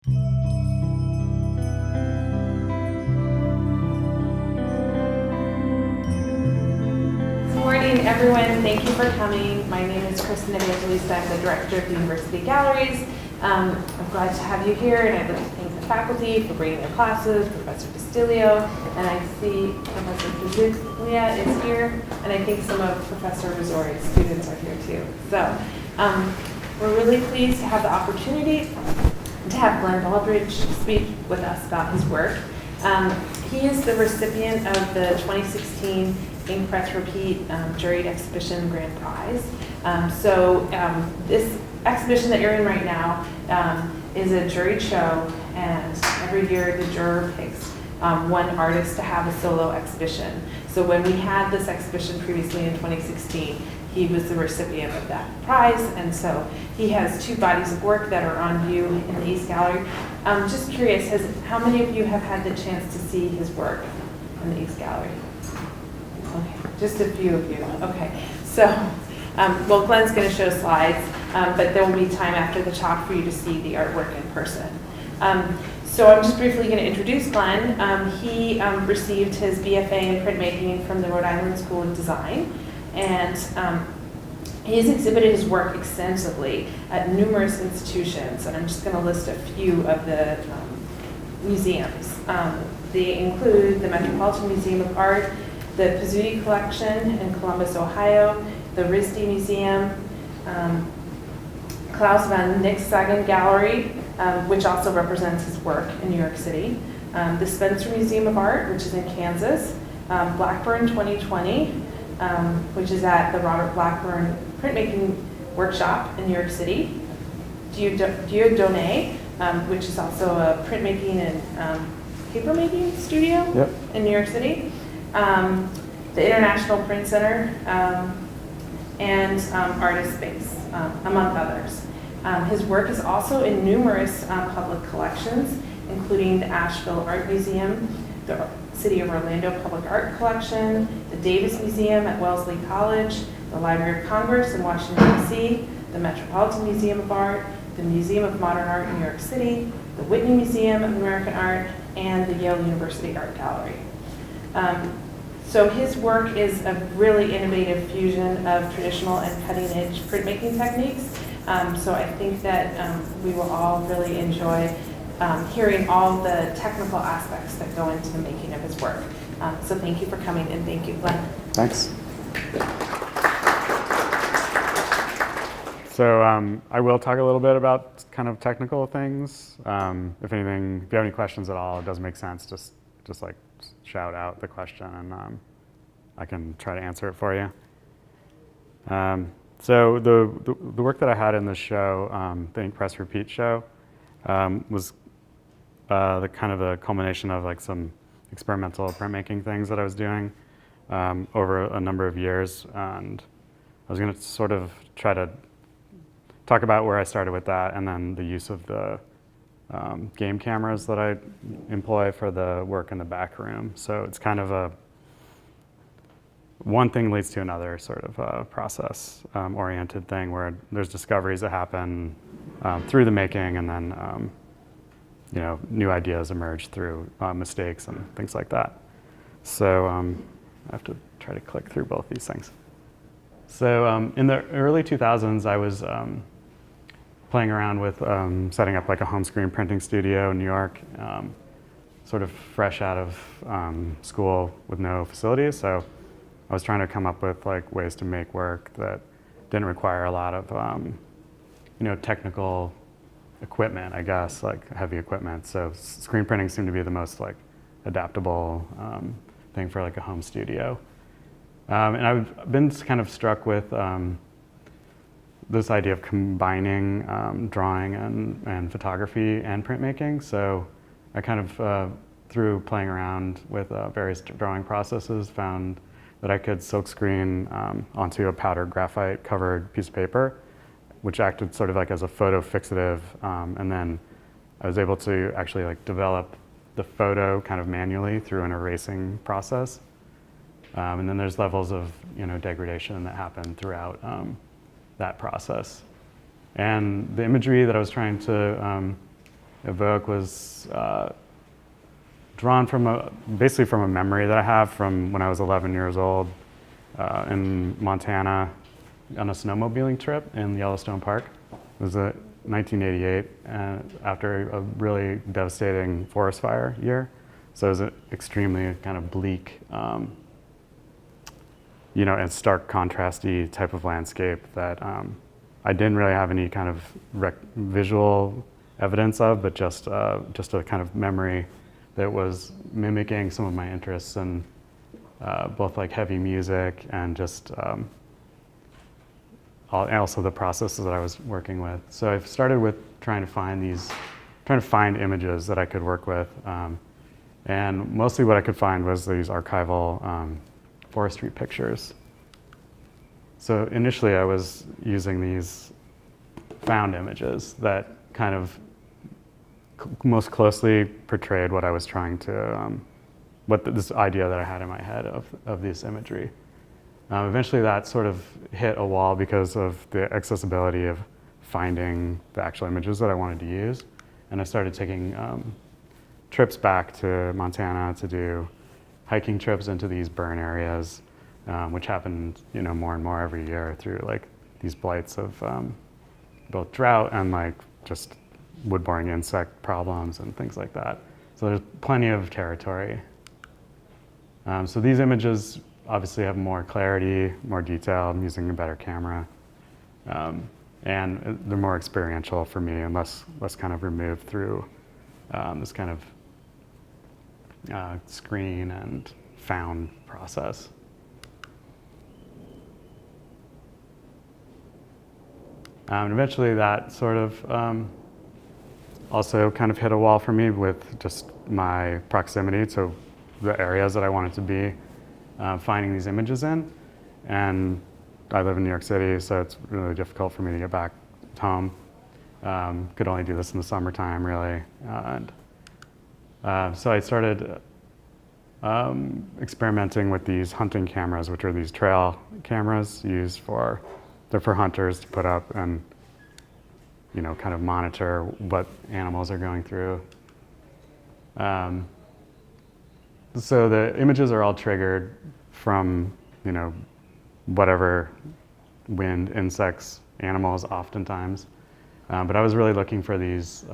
Good morning, everyone. Thank you for coming. My name is Kristen Evangelista. I'm the director of the University Galleries. I'm glad to have you here, and I'd like to thank the faculty for bringing their classes, Professor Castillo, and I see Professor Fazuglia is here, and I think some of Professor Rizzori's students are here too. So we're really pleased to have the opportunity to have Glen Baldridge speak with us about his work. He is the recipient of the 2016 Ink Press Repeat Juried Exhibition Grand Prize. This exhibition that you're in right now is a juried show, and every year the juror picks one artist to have a solo exhibition. So when we had this exhibition previously in 2016, he was the recipient of that prize, and so he has two bodies of work that are on view in the East Gallery. Just curious, how many of you have had the chance to see his work in the East Gallery? Okay, just a few of you. Okay, so, well, Glen's going to show slides, but there will be time after the talk for you to see the artwork in person. So I'm just briefly going to introduce Glen. He received his BFA in printmaking from the Rhode Island School of Design, and he's exhibited his work extensively at numerous institutions, and I'm just going to list a few of the museums. They include the Metropolitan Museum of Art, the Pizzuti Collection in Columbus, Ohio, the RISD Museum, Klaus van Nixhagen Gallery, which also represents his work in New York City, the Spencer Museum of Art, which is in Kansas, Blackburn 2020, which is at the Robert Blackburn Printmaking Workshop in New York City, Dieudonné, which is also a printmaking and papermaking studio in New York City, the International Print Center, and Artist Space, among others. His work is also in numerous public collections, including the Asheville Art Museum, the City of Orlando Public Art Collection, the Davis Museum at Wellesley College, the Library of Congress in Washington, D.C., the Metropolitan Museum of Art, the Museum of Modern Art in New York City, the Whitney Museum of American Art, and the Yale University Art Gallery. So his work is a really innovative fusion of traditional and cutting-edge printmaking techniques. So I think that we will all really enjoy hearing all the technical aspects that go into the making of his work. So thank you for coming, and thank you, Glen. Thanks. So I will talk a little bit about kind of technical things. If you have any questions at all, it does make sense, just like shout out the question, and I can try to answer it for you. So the work that I had in this show, the Ink Press Repeat show, was the kind of the culmination of like some experimental printmaking things that I was doing over a number of years, and I was going to sort of try to talk about where I started with that, and then the use of the game cameras that I employ for the work in the back room. So it's kind of one thing leads to another sort of process oriented thing where there's discoveries that happen through the making, and then new ideas emerge through mistakes and things like that. So I have to try to click through both these things. So in the early 2000s, I was playing around with setting up like a home screen printing studio in New York, sort of fresh out of school with no facilities. So I was trying to come up with like ways to make work that didn't require a lot of technical equipment, I guess, like heavy equipment. So screen printing seemed to be the most like adaptable thing for like a home studio. And I've been kind of struck with this idea of combining drawing and photography and printmaking. So I kind of, through playing around with various drawing processes, found that I could silkscreen onto a powdered graphite covered piece of paper, which acted sort of like as a photo fixative. And then I was able to actually like develop the photo kind of manually through an erasing process. And then there's levels of degradation that happen throughout that process. And the imagery that I was trying to evoke was drawn from basically from a memory that I have from when I was 11 years old in Montana on a snowmobiling trip in Yellowstone Park. It was 1988, after a really devastating forest fire year. So it was an extremely kind of bleak, and stark contrasty type of landscape that I didn't really have any kind of visual evidence of, but just a kind of memory that was mimicking some of my interests in both like heavy music and just also the processes that I was working with. So I started with trying to find images that I could work with. And mostly what I could find was these archival forestry pictures. So initially I was using these found images that kind of most closely portrayed what I was trying to, this idea that I had in my head of this imagery. Eventually that sort of hit a wall because of the accessibility of finding the actual images that I wanted to use. And I started taking trips back to Montana to do hiking trips into these burn areas, which happened, more and more every year through like these blights of both drought and like just wood-boring insect problems and things like that. So there's plenty of territory. So these images obviously have more clarity, more detail. I'm using a better camera. And they're more experiential for me and less kind of removed through this kind of screen and found process. And eventually that sort of also kind of hit a wall for me with just my proximity to the areas that I wanted to be finding these images in. And I live in New York City, so it's really difficult for me to get back home. Could only do this in the summertime, really. So I started experimenting with these hunting cameras, which are these trail cameras used they're for hunters to put up and kind of monitor what animals are going through. So the images are all triggered from, whatever wind, insects, animals oftentimes. But I was really looking for these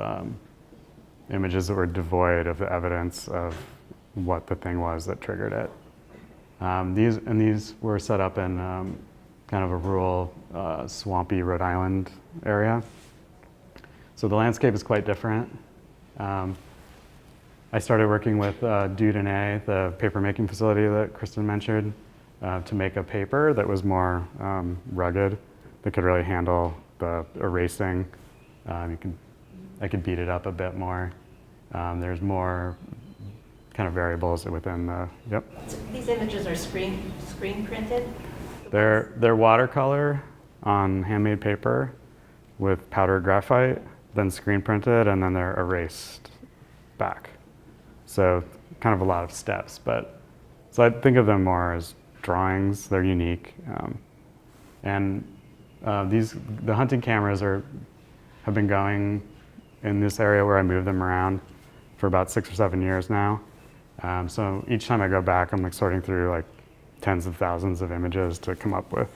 images that were devoid of the evidence of what the thing was that triggered it. These were set up in kind of a rural, swampy Rhode Island area. So the landscape is quite different. I started working with Dudene, the paper making facility that Kristen mentioned, to make a paper that was more rugged, that could really handle the erasing. I could beat it up a bit more. There's more kind of variables within the, yep. So these images are screen printed? They're watercolor on handmade paper with powdered graphite, then screen printed, and then they're erased back. So kind of a lot of steps, so I think of them more as drawings. They're unique. The hunting cameras have been going in this area where I move them around for about 6 or 7 years now. So each time I go back, I'm like sorting through like tens of thousands of images to come up with,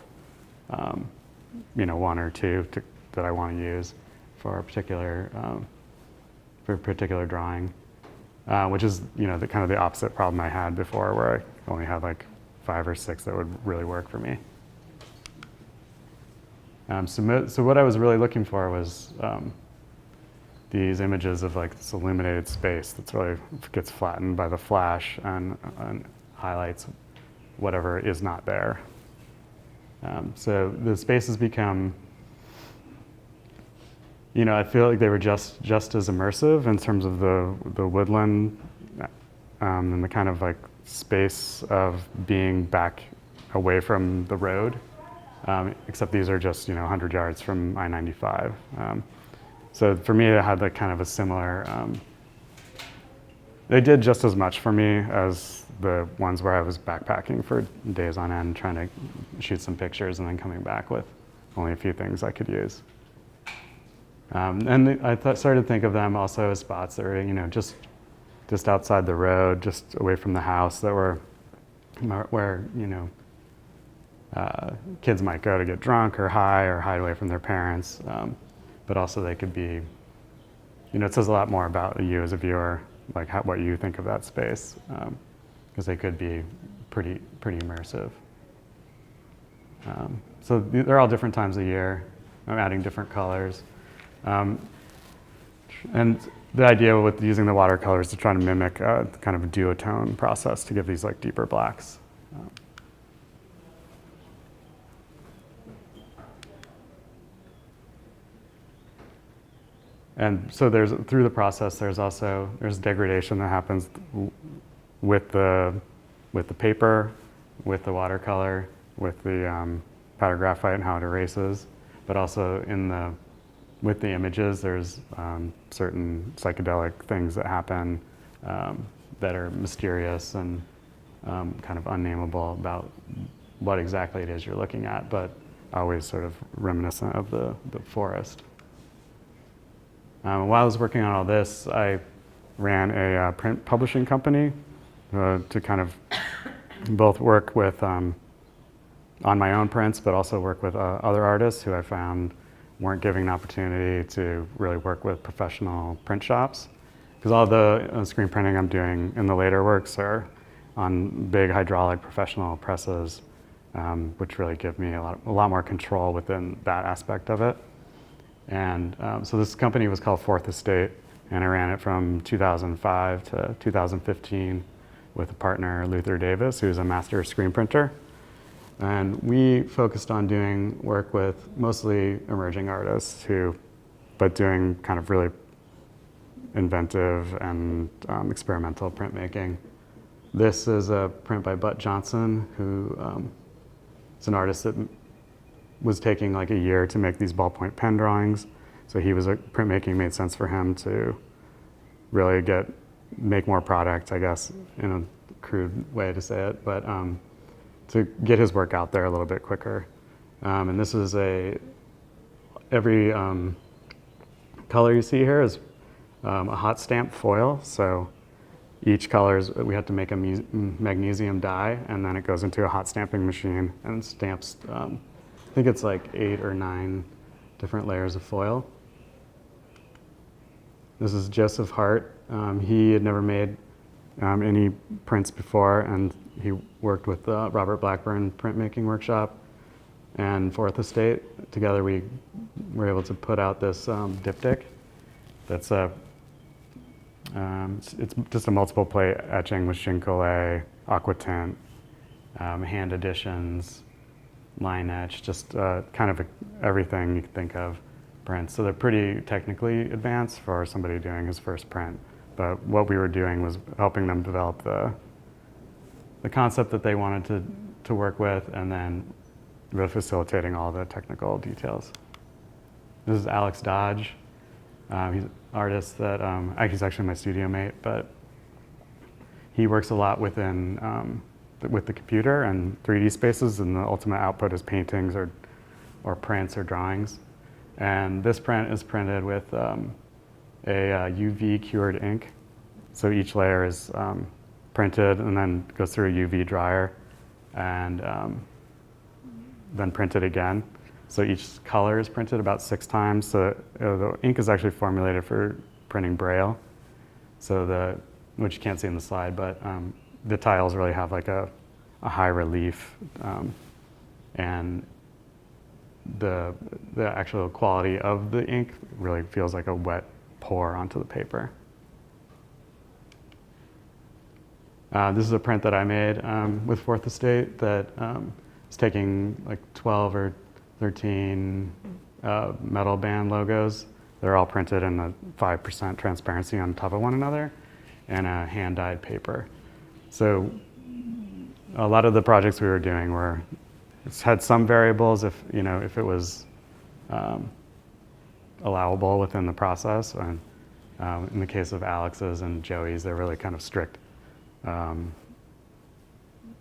one or two that I want to use for a particular drawing, which is the kind of the opposite problem I had before, where I only had like 5 or 6 that would really work for me. So what I was really looking for was these images of like this illuminated space that's really gets flattened by the flash and highlights whatever is not there. So the spaces become, I feel like they were just as immersive in terms of the woodland and the kind of like space of being back away from the road, except these are just 100 yards from I-95. So for me, it had like kind of a similar, they did just as much for me as the ones where I was backpacking for days on end, trying to shoot some pictures and then coming back with only a few things I could use. And started to think of them also as spots that were, just outside the road, just away from the house, that were where, kids might go to get drunk or high or hide away from their parents. But also they could be, it says a lot more about you as a viewer, like what you think of that space, because they could be pretty immersive. So they're all different times of year. I'm adding different colors. And the idea with using the watercolors is to try to mimic a kind of a duotone process to give these like deeper blacks. And so through the process, there's degradation that happens with the paper, with the watercolor, with the powder graphite and how it erases, but also with the images, there's certain psychedelic things that happen that are mysterious and kind of unnameable about what exactly it is you're looking at, but always sort of reminiscent of the forest. While I was working on all this, I ran a print publishing company to kind of both work with on my own prints, but also work with other artists who I found weren't giving an opportunity to really work with professional print shops. Because all the screen printing I'm doing in the later works are on big hydraulic professional presses, which really give me a lot more control within that aspect of it. And so this company was called Fourth Estate, and I ran it from 2005 to 2015 with a partner, Luther Davis, who's a master screen printer. And we focused on doing work with mostly emerging artists but doing kind of really inventive and experimental printmaking. This is a print by Butt Johnson, who is an artist that was taking like a year to make these ballpoint pen drawings. So printmaking made sense for him to really make more product, I guess, in a crude way to say it, but to get his work out there a little bit quicker. And this is every color you see here is a hot stamp foil. So each color we have to make a magnesium dye, and then it goes into a hot stamping machine and stamps, I think it's like 8 or 9 different layers of foil. This is Joseph Hart. He had never made any prints before, and he worked with Robert Blackburn Printmaking Workshop and Fourth Estate. Together we were able to put out this diptych that's it's just a multiple plate etching with chincolet, aqua tint, hand additions, line etch, just kind of everything you can think of prints. So they're pretty technically advanced for somebody doing his first print. But what we were doing was helping them develop the concept that they wanted to work with, and then really facilitating all the technical details. This is Alex Dodge. He's an artist that, he's actually my studio mate, but he works a lot with the computer and 3D spaces, and the ultimate output is paintings or prints or drawings. And this print is printed with a UV cured ink. So each layer is printed and then goes through a UV dryer and then printed again. So each color is printed about 6 times. So the ink is actually formulated for printing Braille. So which you can't see in the slide, but the tiles really have like a high relief, and the actual quality of the ink really feels like a wet pour onto the paper. This is a print that I made with Fourth Estate that is taking like 12 or 13 metal band logos. They're all printed in a 5% transparency on top of one another and a hand-dyed paper. So a lot of the projects we were doing had some variables if it was allowable within the process. And in the case of Alex's and Joey's, they're really kind of strict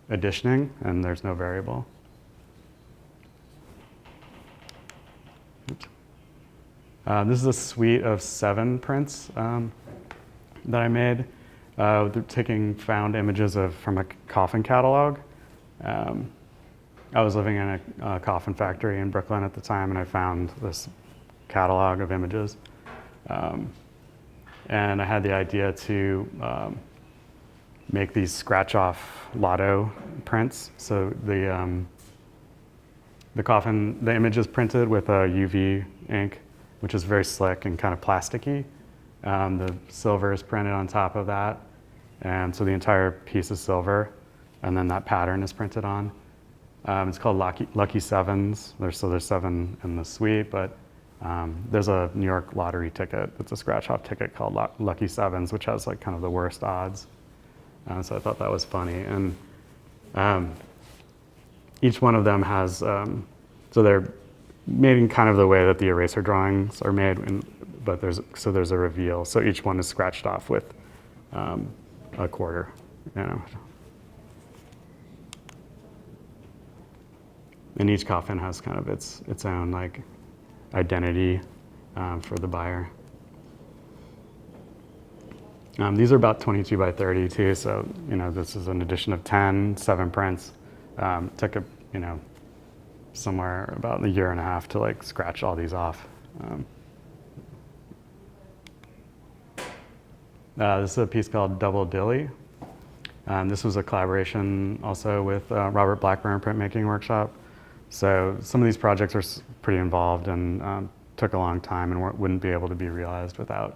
additioning, and there's no variable. Oops. This is a suite of 7 prints that I made. They're taking found images from a coffin catalog. I was living in a coffin factory in Brooklyn at the time, and I found this catalog of images. And I had the idea to make these scratch-off lotto prints. So the image is printed with a UV ink, which is very slick and kind of plasticky. The silver is printed on top of that, and so the entire piece is silver, and then that pattern is printed on. It's called Lucky Sevens. There's 7 in the suite, but there's a New York lottery ticket. It's a scratch-off ticket called Lucky Sevens, which has like kind of the worst odds. So I thought that was funny. And each one of them has, so they're made in kind of the way that the eraser drawings are made, but there's a reveal. So each one is scratched off with a quarter, you know. And each coffin has kind of its own like identity for the buyer. These are about 22 by 30 too, so you know this is an edition of 7 prints. Took somewhere about a year and a half to like scratch all these off. This is a piece called Double Dilly. This was a collaboration also with Robert Blackburn Printmaking Workshop. So some of these projects are pretty involved and took a long time and wouldn't be able to be realized without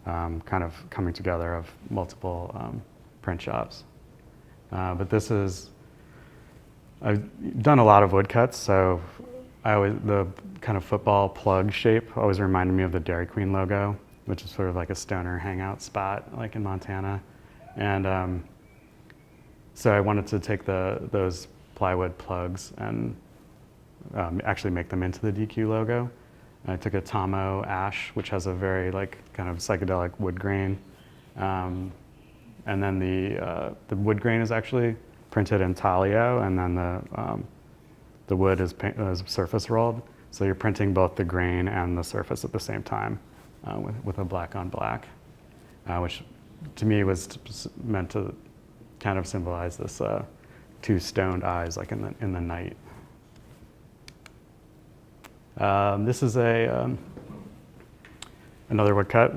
kind of coming together of multiple print shops. But this is, I've done a lot of woodcuts, so the kind of football plug shape always reminded me of the Dairy Queen logo, which is sort of like a stoner hangout spot like in Montana. And so I wanted to take those plywood plugs and actually make them into the DQ logo. I took a Tomo ash, which has a very like kind of psychedelic wood grain, and then the wood grain is actually printed in Talio, and then the wood is surface rolled. So you're printing both the grain and the surface at the same time with a black on black, which to me was meant to kind of symbolize this 2 stoned eyes like in the night. This is another woodcut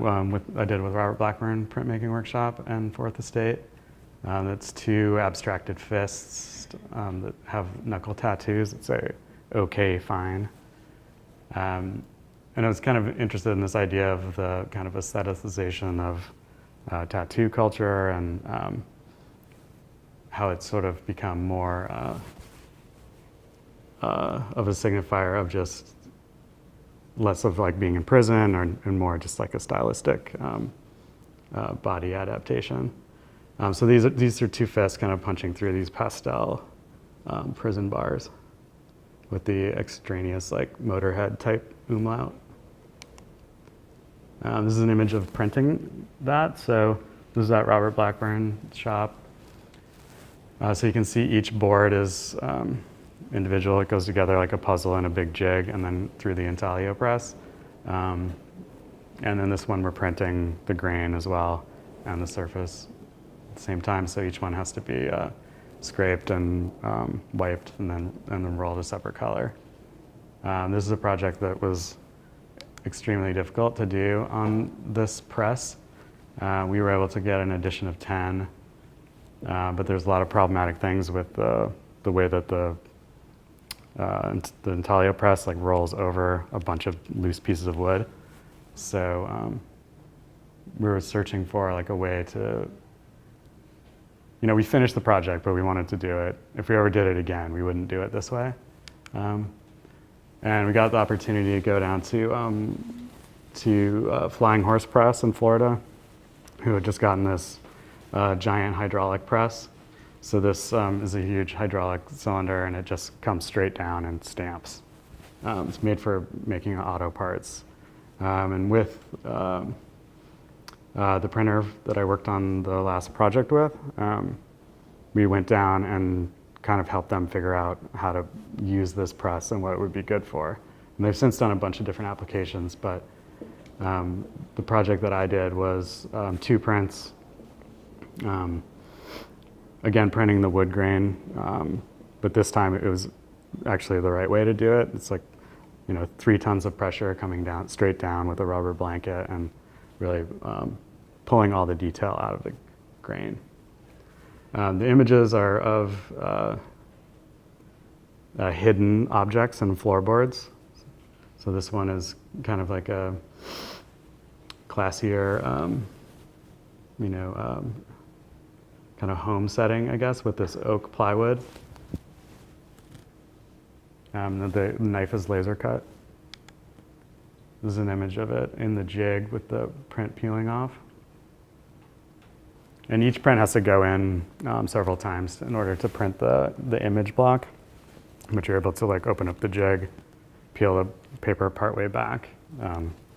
I did with Robert Blackburn Printmaking Workshop and 4th Estate. It's 2 abstracted fists that have knuckle tattoos. It's a OK fine. And I was kind of interested in this idea of the kind of aestheticization of tattoo culture and how it's sort of become more of a signifier of just less of like being in prison and more just like a stylistic body adaptation. So these are 2 fists kind of punching through these pastel prison bars with the extraneous like Motorhead type umlaut. This is an image of printing that. So this is at Robert Blackburn shop. So you can see each board is individual. It goes together like a puzzle and a big jig, and then through the intaglio press. And then this one we're printing the grain as well and the surface at the same time. So each one has to be scraped and wiped and then rolled a separate color. This is a project that was extremely difficult to do on this press. We were able to get an edition of 10, but there's a lot of problematic things with the way that the intaglio press like rolls over a bunch of loose pieces of wood. So we were searching for like a way to, we finished the project, but we wanted to do it. If we ever did it again, we wouldn't do it this way. And we got the opportunity to go down to Flying Horse Press in Florida, who had just gotten this giant hydraulic press. So this is a huge hydraulic cylinder, and it just comes straight down and stamps. It's made for making auto parts. And with the printer that I worked on the last project with, we went down and kind of helped them figure out how to use this press and what it would be good for. And they've since done a bunch of different applications, but The project that I did was 2 prints. Again, printing the wood grain, but this time it was actually the right way to do it. It's like, 3 tons of pressure coming down, straight down with a rubber blanket, and really pulling all the detail out of the grain. The images are of hidden objects and floorboards. So this one is kind of like a classier, kind of home setting, I guess, with this oak plywood. The knife is laser cut. This is an image of it in the jig with the print peeling off. And each print has to go in several times in order to print the image block. But you're able to open up the jig, peel the paper partway back,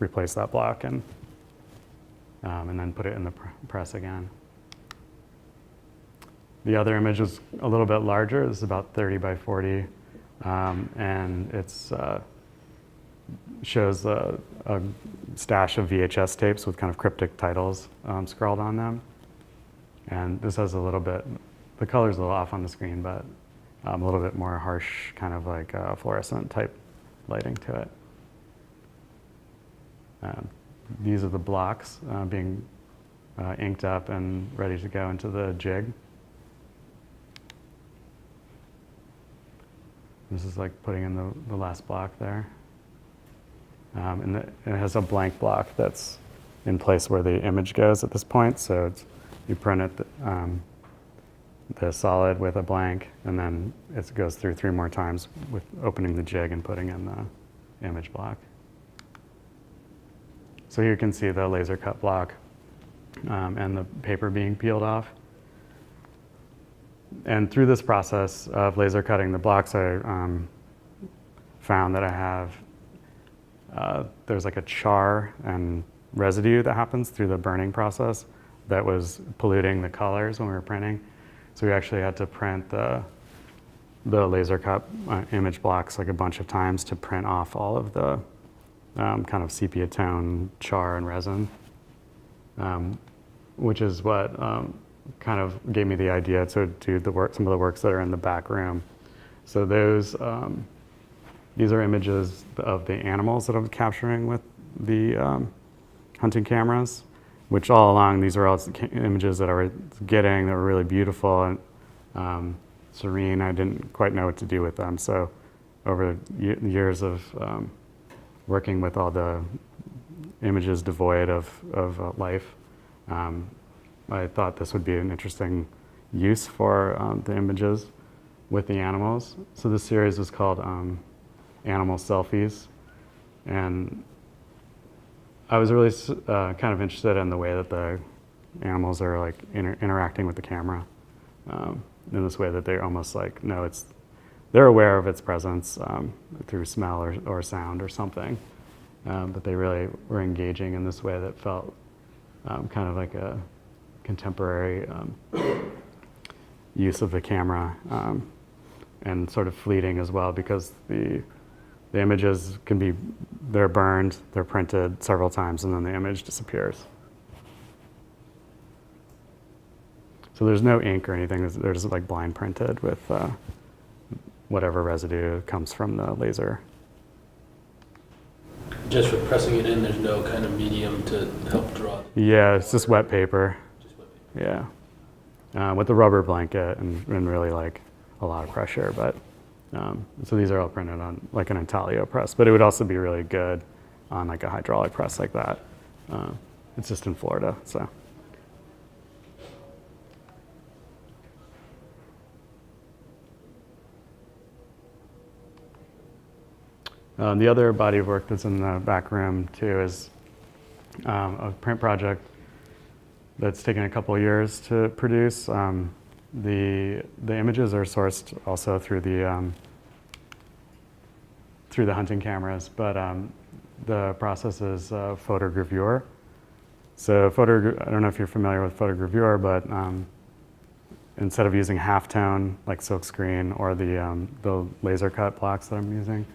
replace that block, and then put it in the press again. The other image is a little bit larger. It's about 30 by 40, and it's shows a stash of VHS tapes with kind of cryptic titles scrawled on them. And this has a little bit, the color's a little off on the screen, but a little bit more harsh, kind of like fluorescent type lighting to it. These are the blocks being inked up and ready to go into the jig. This is like putting in the last block there. And it has a blank block that's in place where the image goes at this point. So you print it, the solid with a blank, and then it goes through 3 more times with opening the jig and putting in the image block. So here you can see the laser cut block and the paper being peeled off. And through this process of laser cutting the blocks, I found that I have, there's like a char and residue that happens through the burning process that was polluting the colors when we were printing. So we actually had to print the laser cut image blocks like a bunch of times to print off all of the kind of sepia tone char and resin, which is what kind of gave me the idea to do some of the works that are in the back room. So these are images of the animals that I'm capturing with the hunting cameras, which all along these are all images that I was getting that were really beautiful and serene. I didn't quite know what to do with them. So over years of working with all the images devoid of life, I thought this would be an interesting use for the images with the animals. So this series was called Animal Selfies. And I was really kind of interested in the way that the animals are like interacting with the camera in this way that they're almost like, they're aware of its presence through smell or sound or something. But they really were engaging in this way that felt kind of like a contemporary use of the camera, and sort of fleeting as well, because the images they're burned, they're printed several times, and then the image disappears. So there's no ink or anything, they're just like blind printed with whatever residue comes from the laser. Just for pressing it in, there's no kind of medium to help draw? Yeah, it's just wet paper. Just wet paper. Yeah, with a rubber blanket and really like a lot of pressure. But so these are all printed on like an intaglio press, but it would also be really good on like a hydraulic press like that. It's just in Florida, so. The other body of work that's in the back room too is a print project that's taken a couple of years to produce. The images are sourced also through the hunting cameras, but the process is photogravure. So I don't know if you're familiar with photogravure, but instead of using halftone like silkscreen or the laser cut blocks that I'm using,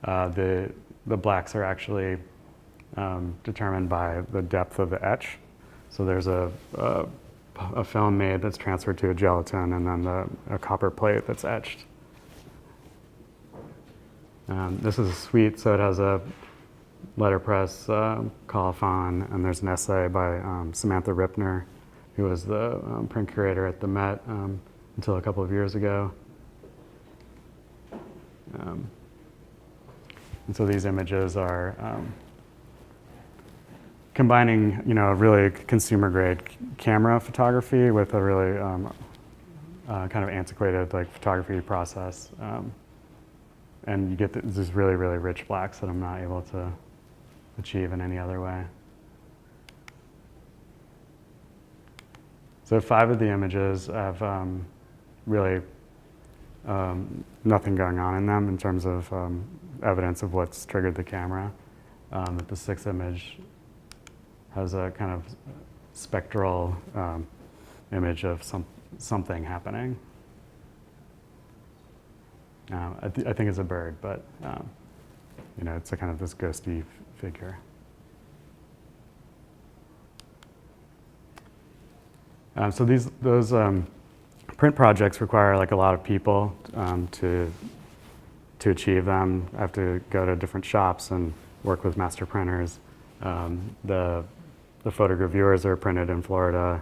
the blacks are actually determined by the depth of the etch. So there's a film made that's transferred to a gelatin, and then a copper plate that's etched. This is a suite, so it has a letterpress colophon, and there's an essay by Samantha Ripner, who was the print curator at the Met until a couple of years ago. And so these images are combining, a really consumer-grade camera photography with a really kind of antiquated photography process. And you get these really, really rich blacks that I'm not able to achieve in any other way. So 5 of the images have really nothing going on in them in terms of evidence of what's triggered the camera. But the 6th image has a kind of spectral image of something happening. I think it's a bird, but it's a kind of this ghosty figure. So those print projects require a lot of people to achieve them. I have to go to different shops and work with master printers. The photogravures are printed in Florida.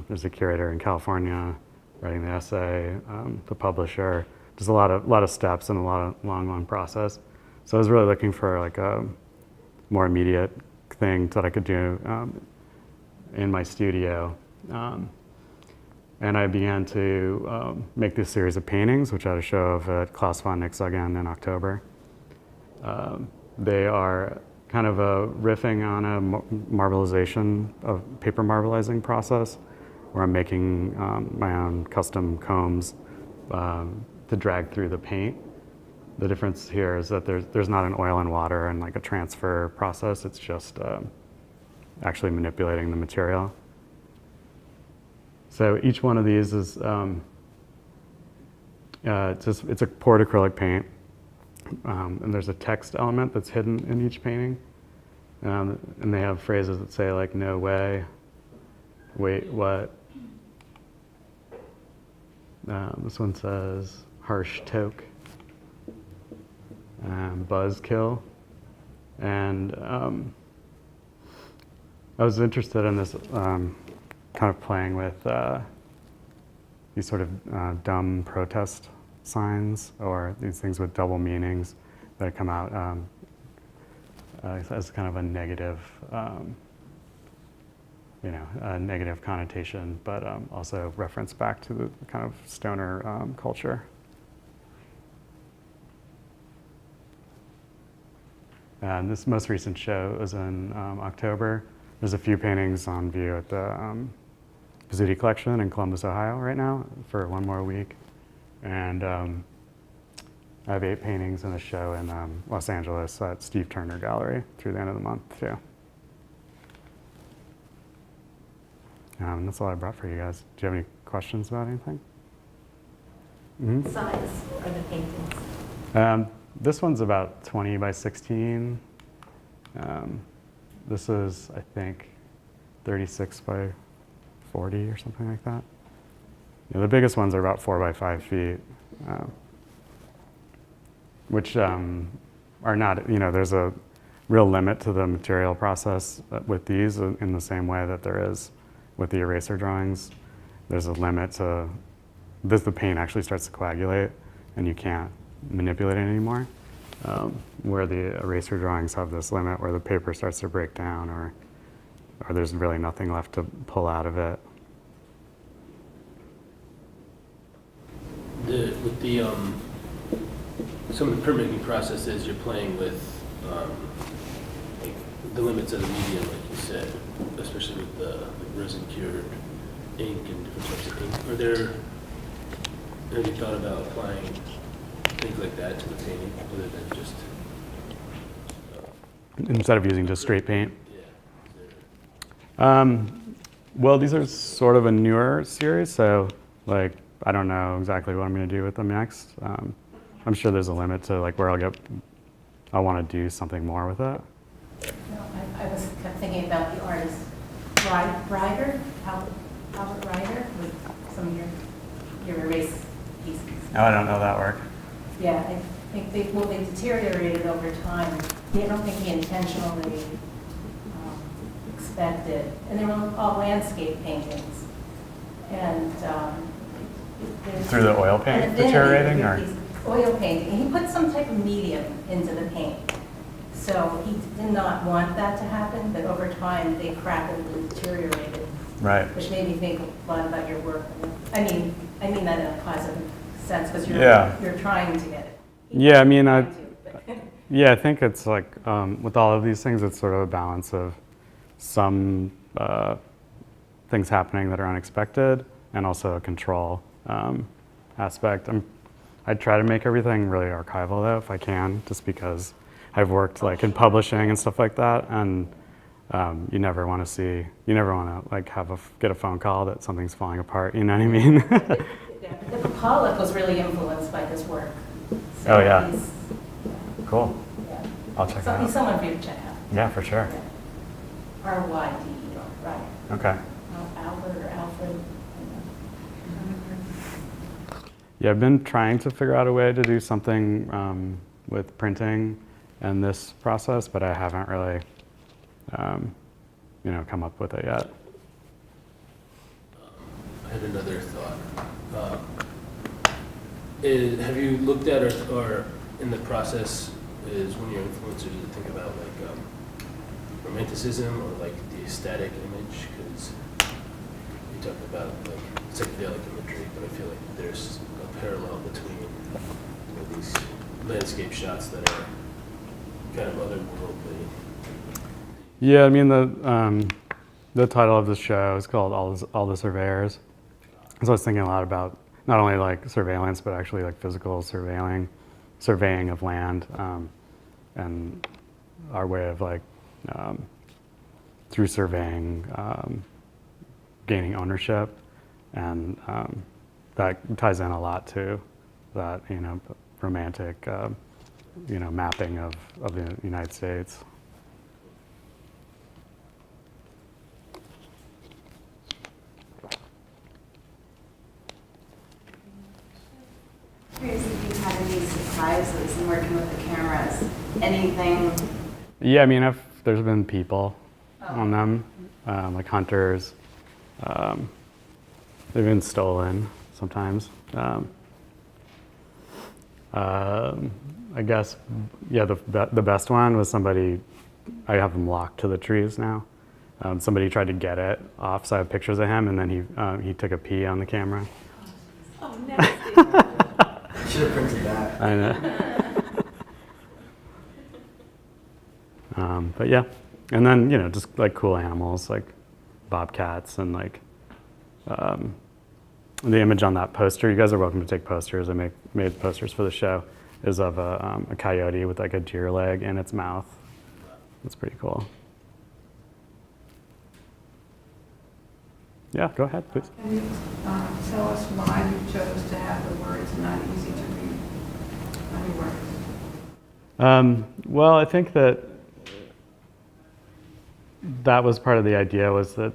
There's a curator in California writing the essay, the publisher. There's a lot of steps and a long process. So I was really looking for a more immediate thing that I could do in my studio. And I began to make this series of paintings, which I had a show of at Klaus von Nixhagen in October. They are kind of a riffing on a marbleization of paper marbleizing process, where I'm making my own custom combs to drag through the paint. The difference here is that there's not an oil and water and a transfer process. It's just actually manipulating the material. So each one of these is it's a poured acrylic paint, and there's a text element that's hidden in each painting, and they have phrases that say "no way," "wait, what." This one says "harsh toke," "buzzkill," and I was interested in this. Kind of playing with these sort of dumb protest signs, or these things with double meanings that come out as kind of a negative, a negative connotation, but also reference back to the kind of stoner culture. And this most recent show was in October. There's a few paintings on view at the Pizzuti Collection in Columbus, Ohio right now for one more week. And I have 8 paintings in a show in Los Angeles at Steve Turner Gallery through the end of the month too. That's all I brought for you guys. Do you have any questions about anything? Mm-hmm. Size are the paintings? This one's about 20 by 16. This is, I think, 36 by 40 or something like that. The biggest ones are about 4 by 5 feet, which are not, there's a real limit to the material process with these in the same way that there is with the eraser drawings. There's a limit to, the paint actually starts to coagulate and you can't manipulate it anymore. Where the eraser drawings have this limit where the paper starts to break down or there's really nothing left to pull out of it. With the some of the printmaking processes, you're playing with the limits of the medium, like you said, especially with the resin cured ink and different types of ink. Have you thought about applying things like that to the painting other than just Instead of using just straight paint? Yeah. Well, these are sort of a newer series, so I don't know exactly what I'm going to do with them next. I'm sure there's a limit to where I want to do something more with it. No, I was kept thinking about the artist Ryder, Albert Ryder, with some of your erase pieces. Oh, I don't know that work. Yeah, I think they deteriorated over time. I don't think he intentionally expected, and they were all landscape paintings. And Through the oil paint deteriorating, or? Oil painting. And he put some type of medium into the paint. So he did not want that to happen, but over time they crackled and deteriorated. Right. Which made me think a lot about your work. I mean that in a positive sense, because you're trying to get it. Yeah, I mean, I think it's like, with all of these things, it's sort of a balance of some things happening that are unexpected and also a control aspect. I try to make everything really archival though, if I can, just because I've worked like in publishing and stuff like that, and you never want to like get a phone call that something's falling apart, you know what I mean? The Pollock was really influenced by his work. So Oh yeah. Cool. Yeah. I'll check it So he's out. someone for you to check out. Yeah, for sure. R-Y-D-E-R, right. Okay. Albert or Alfred. Yeah, I've been trying to figure out a way to do something with printing and this process, but I haven't really, come up with it yet. I had another thought. Have you looked at or in the process is one of your influencers to think about like romanticism or like the aesthetic image? Because you talk about like psychedelic imagery, but I feel like there's a parallel between these landscape shots that are kind of otherworldly. Yeah, I mean the title of the show is called All the Surveyors. So I was thinking a lot about not only like surveillance, but actually like physical surveying of land, and our way of like through surveying gaining ownership, and that ties in a lot to that romantic mapping of the United States. Curious if you've had any surprises in working with the cameras. Anything? Yeah, I mean, there's been people on them, like hunters. They've been stolen sometimes. I guess, yeah, the best one was somebody, I have them locked to the trees now. Somebody tried to get it off, so I have pictures of him, and then he took a pee on the camera. Oh, nasty. Should have printed that. I know. But yeah, and then just like cool animals like bobcats and like the image on that poster. You guys are welcome to take posters. I made posters for the show. Is of a coyote with like a deer leg in its mouth. That's pretty cool. Yeah, go ahead, please. Can you tell us why you chose to have the words not easy to read on your works? Well, I think that was part of the idea, was that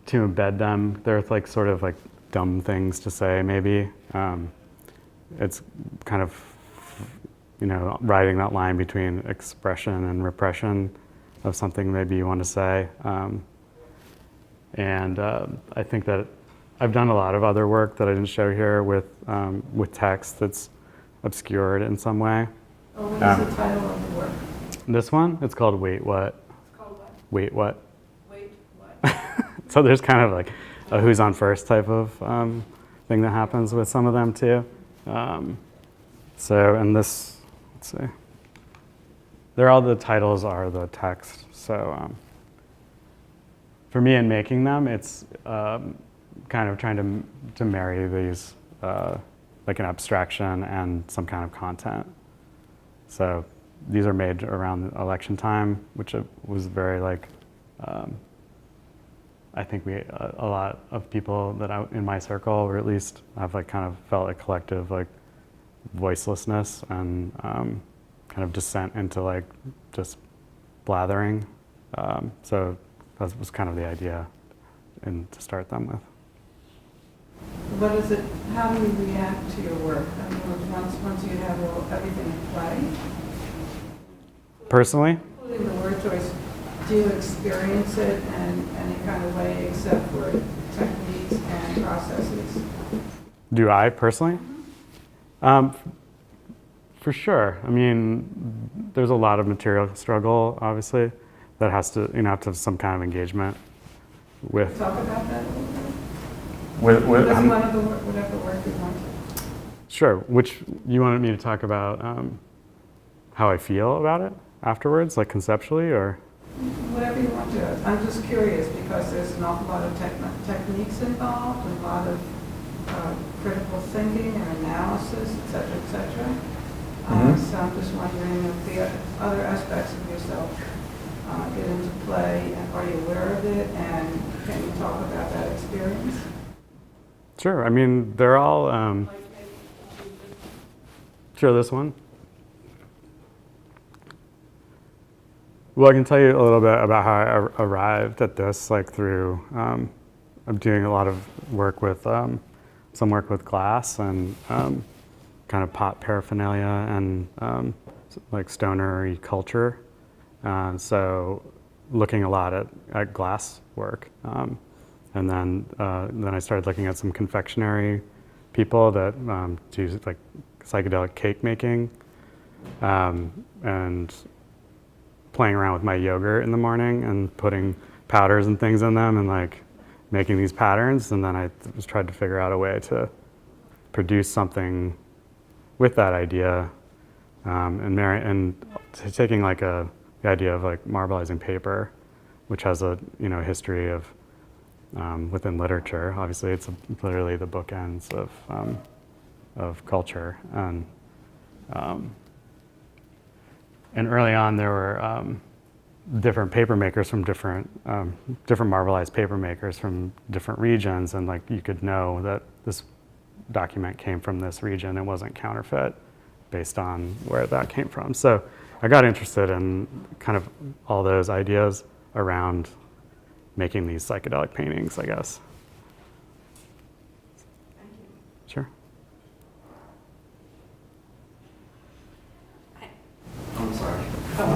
to embed them. They're like sort of like dumb things to say, maybe. It's kind of, riding that line between expression and repression of something maybe you want to say. And I think that I've done a lot of other work that I didn't show here with text that's obscured in some way. Or what is the title of the work? This one, it's called Wait What? It's called what? Wait What? Wait, what? So there's kind of like a who's on first type of thing that happens with some of them too. So, and this, let's see. The titles are the text. So for me in making them, it's kind of trying to marry these, like an abstraction and some kind of content. So these are made around election time, which was very like, I think a lot of people that in my circle, or at least have like kind of felt a collective like voicelessness and kind kind of descent into like just blathering. So that was kind of the idea and to start them with. What is it, how do you react to your work? I mean, once you have everything in play, Personally, including the word choice, do you experience it in any kind of way except for techniques and processes? do I personally? For sure. I mean, there's a lot of material struggle, obviously, that has to, have to have some kind of engagement with. Talk about that a little bit. With Whatever work you want to. Sure. Which you wanted me to talk about how I feel about it afterwards, like conceptually, or? Whatever you want to. I'm just curious because there's an awful lot of techniques involved, and a lot of critical thinking and analysis, et cetera, et cetera. So I'm just wondering if the other aspects of yourself get into play, and are you aware of it, and can you talk about that experience? Sure. I mean, they're all. Sure, this one. Well, I can tell you a little bit about how I arrived at this, like through. I'm doing a lot of work with some work with glass and kind of pot paraphernalia and like stonery culture. So looking a lot at glass work. And then I started looking at some confectionery people that do like psychedelic cake making, and playing around with my yogurt in the morning and putting powders and things in them and like making these patterns. And then I was tried to figure out a way to produce something with that idea, and taking like the idea of like marbleizing paper, which has a history of within literature. Obviously, it's literally the bookends of culture, and early on there were different paper makers from different marbleized paper makers from different regions, and like you could know that this document came from this region. It wasn't counterfeit based on where that came from. So I got interested in kind of all those ideas around making these psychedelic paintings, I guess. Thank you. Sure. I'm sorry.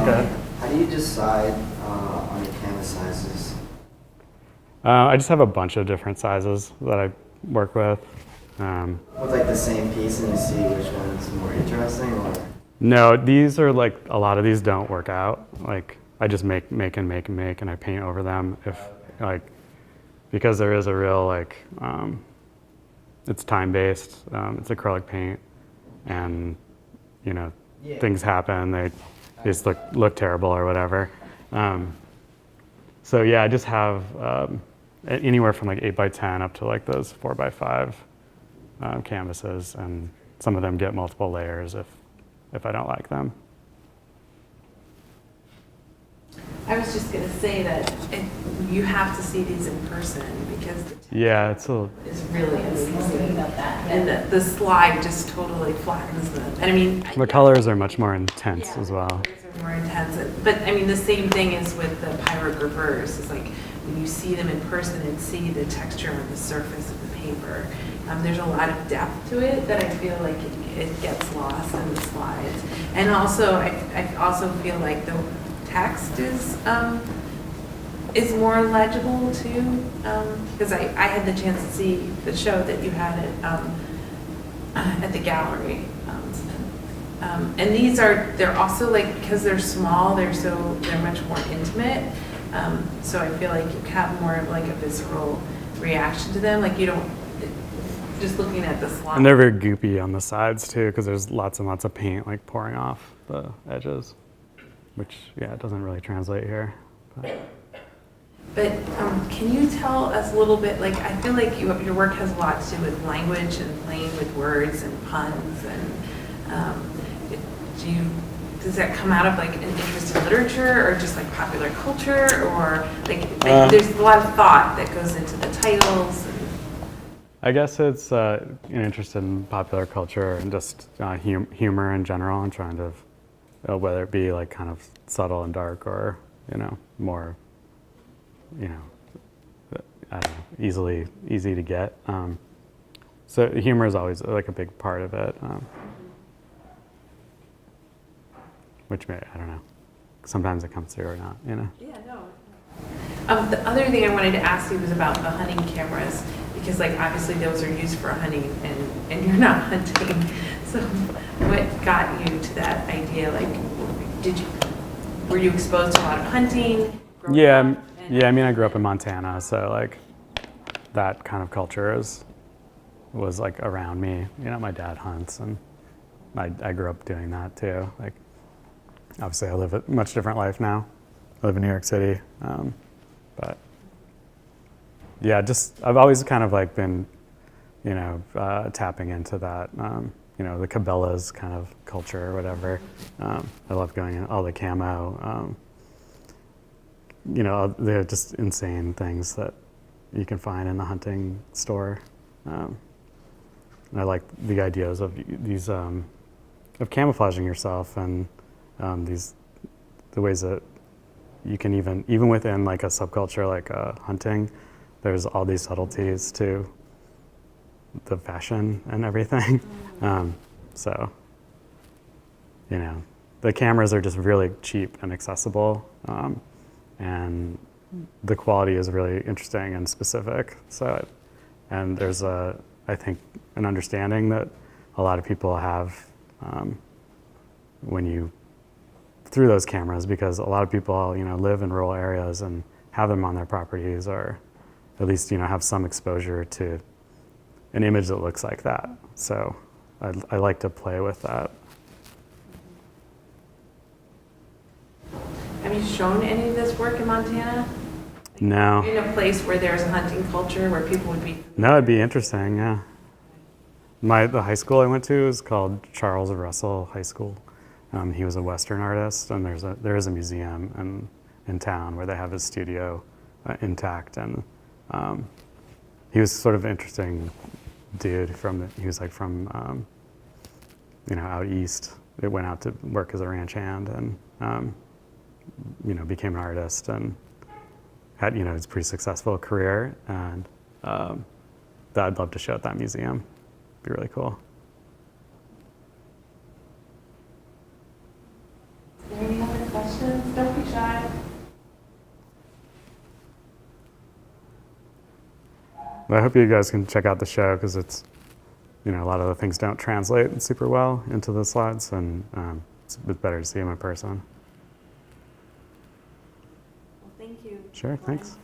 Okay. How do you decide on your canvas sizes? I just have a bunch of different sizes that I work with. With like the same piece and you see which one's more interesting, or? No, these are like, a lot of these don't work out. Like I just make and I paint over them because there is a real like, it's time-based, it's acrylic paint, and things happen, they just look terrible or whatever. So yeah, I just have anywhere from like 8x10 up to like those 4x5 canvases, and some of them get multiple layers if I don't like them. I was just going to say that you have to see these in person because the text Yeah, it's is really amazing. About that. And the slide just totally flattens them. And I mean, the colors are much more intense yeah, as well. the colors are more intense. But I mean, the same thing is with the pyrogravures. It's like when you see them in person and see the texture on the surface of the paper, there's a lot of depth to it that I feel like it gets lost in the slides. And also, I also feel like the text is more legible too, because I had the chance to see the show that you had at the gallery, and they're also like, because they're small, they're much more intimate, so I feel like you have more of like a visceral reaction to them, like you don't just looking at the slide. And they're very goopy on the sides too, because there's lots and lots of paint like pouring off the edges, which it doesn't really translate here. But can you tell us a little bit, like I feel like your work has a lot to do with language and playing with words and puns, and does that come out of like an interest in literature or just like popular culture, or like there's a lot of thought that goes into the titles? I guess it's an interest in popular culture and just humor in general, and trying to whether it be like kind of subtle and dark or, more, I don't know, easy to get. So humor is always like a big part of it, which I don't know, sometimes it comes through or not, Yeah, no. The other thing I wanted to ask you was about the hunting cameras, because like obviously those are used for hunting and you're not hunting. So what got you to that idea? Like, were you exposed to a lot of hunting? Yeah, yeah. I mean, I grew up in Montana, so like that kind of culture was like around me. My dad hunts, and I grew up doing that too. Like, obviously, I live a much different life now. I live in New York City, but yeah, I've always kind of like been, tapping into that. The Cabela's kind of culture or whatever. I love going in all the camo. They're just insane things that you can find in the hunting store. I like the ideas of these of camouflaging yourself and the ways that you can even within like a subculture like hunting, there's all these subtleties to the fashion and everything. So, the cameras are just really cheap and accessible, and the quality is really interesting and specific. So, and there's I think an understanding that a lot of people have through those cameras, because a lot of people, live in rural areas and have them on their properties, or at least, have some exposure to an image that looks like that. So I like to play with that. Have you shown any of this work in Montana? No. In a place where there's a hunting culture where people would be. No, it'd be interesting, yeah. The high school I went to is called Charles Russell High School. He was a Western artist, and there is a museum in town where they have his studio intact, and he was sort of an interesting dude he was like from out east. It went out to work as a ranch hand, and became an artist and had his pretty successful career, and that I'd love to show at that museum. It'd be really cool. Is there any other questions? Don't be shy. But I hope you guys can check out the show, because it's, a lot of the things don't translate super well into the slides, and it's better to see them in person. Well, thank you. Sure, thanks.